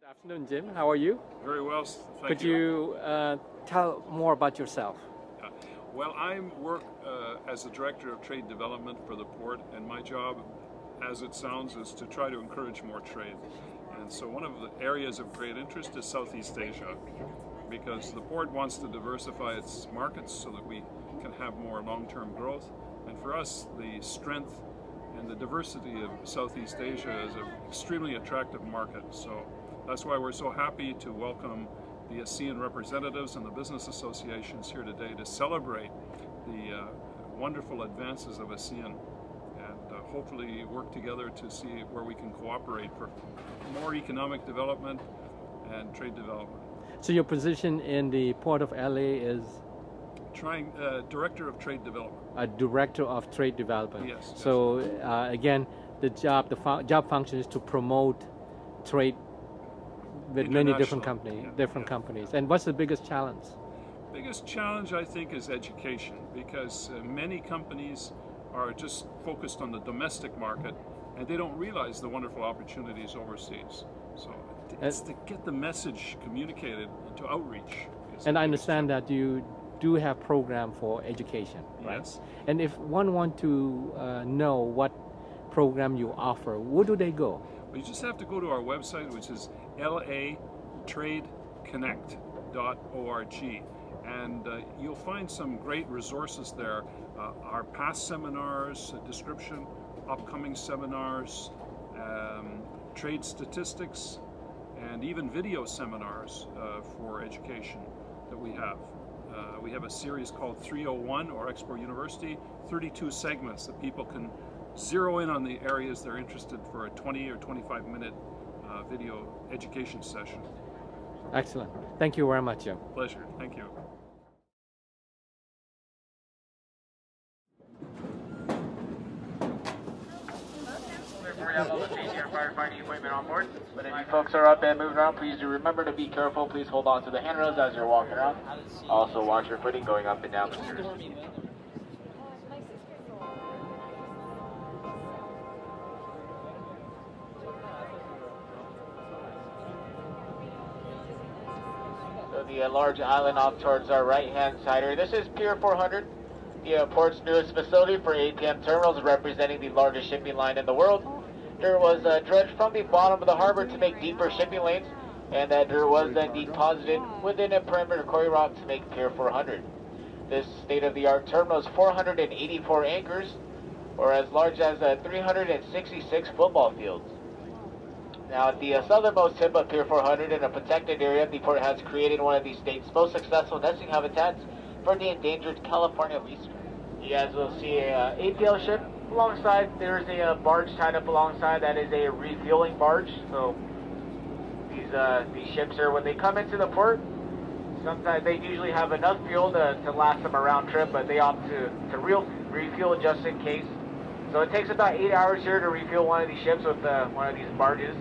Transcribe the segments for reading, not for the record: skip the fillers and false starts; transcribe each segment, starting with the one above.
Afternoon, Jim. How are you? Very well, thank Could you. you tell more about yourself? Well, I work as the Director of Trade Development for the port, and my job, as it sounds, is to try to encourage more trade. And so one of the areas of great interest is Southeast Asia, because the port wants to diversify its markets so that we can have more long-term growth. And for us, the strength and the diversity of Southeast Asia is an extremely attractive market. So that's why we're so happy to welcome the ASEAN representatives and the business associations here today to celebrate the wonderful advances of ASEAN and hopefully work together to see where we can cooperate for more economic development and trade development. So your position in the Port of LA is? Director of Trade Development. A Director of Trade Development. Yes. So again, the job function is to promote trade with many different companies. And what's the biggest challenge? Biggest challenge, I think, is education, because many companies are just focused on the domestic market and they don't realize the wonderful opportunities overseas. So it's to get the message communicated and to outreach. And I understand that you do have program for education, right? Yes. And if one want to know what program you offer, where do they go? Well, you just have to go to our website, which is latradeconnect.org, and you'll find some great resources there. Our past seminars, description, upcoming seminars, trade statistics, and even video seminars for education that we have. We have a series called 301 or Export University, 32 segments that people can zero in on the areas they're interested for a 20 or 25 minute video education session. Excellent. Thank you very much, Jim. Pleasure. Thank you. We have all the safety and firefighting equipment on board. But if you folks are up and moving around, please do remember to be careful. Please hold on to the handrails as you're walking around. Also watch your footing going up and down the stairs. So the large island off towards our right-hand side here. This is Pier 400, the port's newest facility for APM terminals, representing the largest shipping line in the world. Dirt was dredged from the bottom of the harbor to make deeper shipping lanes, and that dirt was then deposited within a perimeter quarry rock to make Pier 400. This state-of-the-art terminal is 484 acres, or as large as 366 football fields. Now, at the southernmost tip of Pier 400, in a protected area, the port has created one of the state's most successful nesting habitats for the endangered California leaster. You guys will see a APL ship alongside. There's a barge tied up alongside. That is a refueling barge. So these ships here, when they come into the port, sometimes they usually have enough fuel to last them a round trip, but they opt to refuel just in case. So it takes about 8 hours here to refuel one of these ships with one of these barges.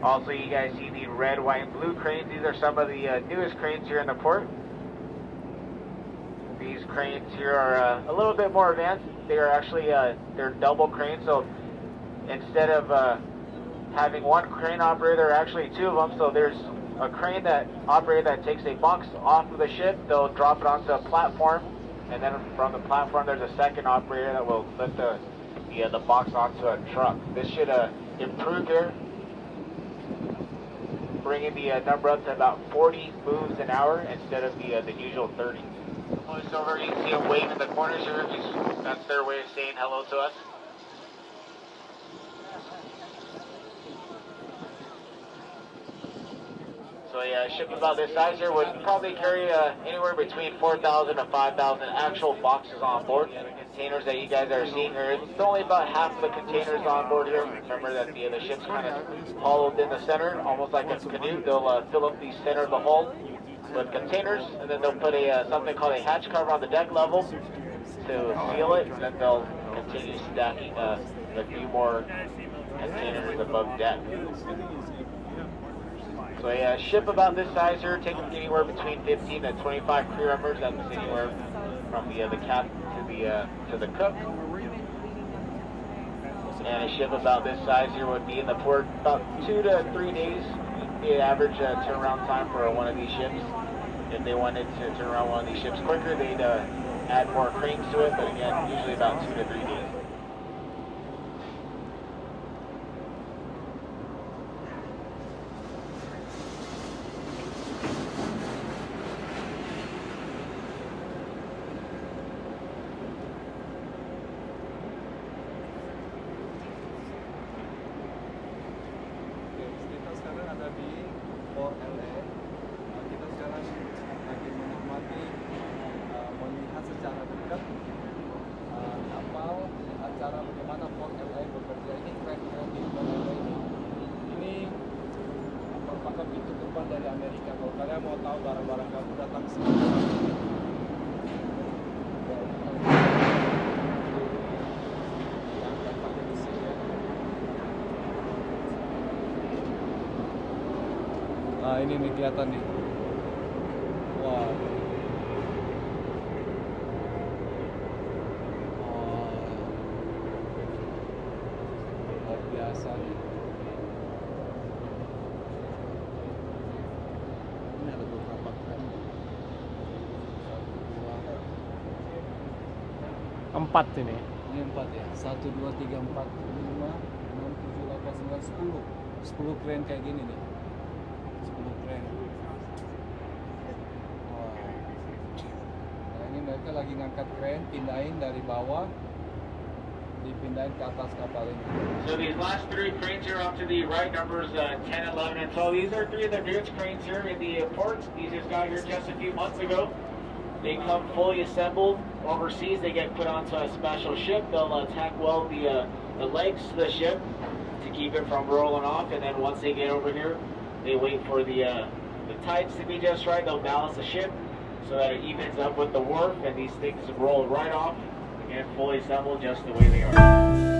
Also, you guys see the red, white, and blue cranes. These are some of the newest cranes here in the port. These cranes here are a little bit more advanced. They are actually they're double cranes. So instead of having one crane operator, there are actually two of them. So there's a crane operator that takes a box off of the ship. They'll drop it onto a platform, and then from the platform, there's a second operator that will lift the box onto a truck. This should improve here, bringing the number up to about 40 moves an hour instead of the usual 30. Close over, you can see them waving in the corners here. That's their way of saying hello to us. So yeah, a ship about this size here would probably carry anywhere between 4,000 to 5,000 actual boxes on board. And the containers that you guys are seeing here, it's only about half of the containers on board here. Remember that the ship's kind of hollowed in the center, almost like a canoe. They'll fill up the center of the hull with containers, and then they'll put something called a hatch cover on the deck level to seal it, and then they'll continue stacking a few more containers above deck. So a ship about this size here takes anywhere between 15 to 25 crew members. That's anywhere from the captain to the cook. And a ship about this size here would be in the port about 2 to 3 days. The average turnaround time for one of these ships. If they wanted to turn around one of these ships quicker, they'd add more cranes to it, but again, usually about 2 to 3 days. Kita sekarang ada di Port LA. Kita sekarang lagi mengamati, melihat secara dekat kapal acara bagaimana Port LA bekerja. Ini keren-keren di Port LA ini. Ini merupakan pintu gerbang dari Amerika. Kalau kalian mau tahu barang-barang kamu datang ke sini. Nah ini nih kelihatan nih. Wah. Luar biasa nih. Ini ada beberapa keren. 4 ini. Ini 4 ya. 1, 2, 3, 4, 5, 6, 7, 8, 9, 10. 10 keren kayak gini nih. 10 keren. Wah. Nah ini mereka lagi ngangkat kren, pindahin dari bawah, dipindahin ke atas kapal ini. So these last 3 cranes here off to the right, numbers 10, 11, and 12. These are 3 of the biggest cranes here in the port. These just got here just a few months ago. They come fully assembled overseas. They get put onto a special ship. They'll tack weld the legs to the ship to keep it from rolling off. And then once they get over here, they wait for the tides to be just right. They'll balance the ship so that it evens up with the wharf. And these things roll right off. Again, fully assembled just the way they are.